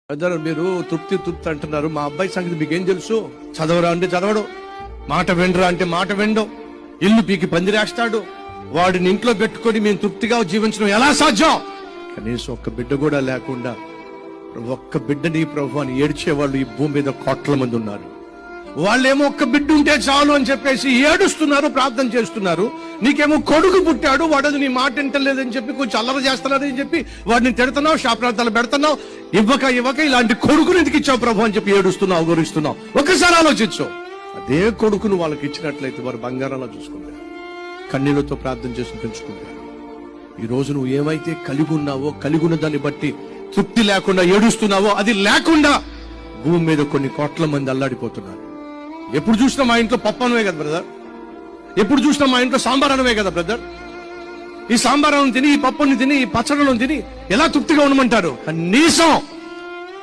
Brother, మీరు తృప్తి అంటున్నారు. మా అబ్బాయి సంగతి మీకేం తెలుసు? చదవరా అంటే చదవడు, మాట వినరా అంటే మాట వినడు, ఇల్లు పీకి పందిరేస్తాడు. వాడిని ఇంట్లో పెట్టుకొని మేము తృప్తిగా జీవించడం ఎలా సాధ్యం? కనీసం ఒక్క బిడ్డ కూడా లేకుండా ఒక్క బిడ్డని ప్రభు అని ఏడ్చేవాళ్ళు ఈ భూమి మీద కోట్ల మంది ఉన్నారు. వాళ్ళేమో ఒక్క బిడ్డ ఉంటే చాలు అని చెప్పేసి ఏడుస్తున్నారు, ప్రార్థన చేస్తున్నారు. నీకేమో కొడుకు పుట్టాడు, వాడు నీ మాట వింటలేదని చెప్పి కొంచెం అల్లరి చేస్తున్నారని చెప్పి వాడిని తిడుతున్నావు, శాప్రాంతాలు పెడుతున్నావు. ఇవ్వక ఇలాంటి కొడుకుని ఎందుకు ఇచ్చావు ప్రభు అని చెప్పి ఏడుస్తున్నావు, గౌరవిస్తున్నావు. ఒకసారి ఆలోచించు. అదే కొడుకును వాళ్ళకి ఇచ్చినట్లయితే వారు బంగారంలో చూసుకుంటారు, కన్నీళ్లతో ప్రార్థన చేసి పెంచుకుంటారు. ఈ రోజు నువ్వు ఏమైతే కలిగి ఉన్నావో, కలిగి ఉన్న దాన్ని బట్టి తృప్తి లేకుండా ఏడుస్తున్నావో, అది లేకుండా భూమి మీద కొన్ని కోట్ల మంది అల్లాడిపోతున్నారు. ఎప్పుడు చూసినా మా ఇంట్లో పప్పు అనవే కదా బ్రదర్, ఎప్పుడు చూసినా మా ఇంట్లో సాంబార్ అనవే కదా బ్రదర్. ఈ సాంబార్ తిని, ఈ పప్పుని తిని, ఈ పచ్చడిని తిని ఎలా తృప్తిగా ఉండమంటారు? కనీసం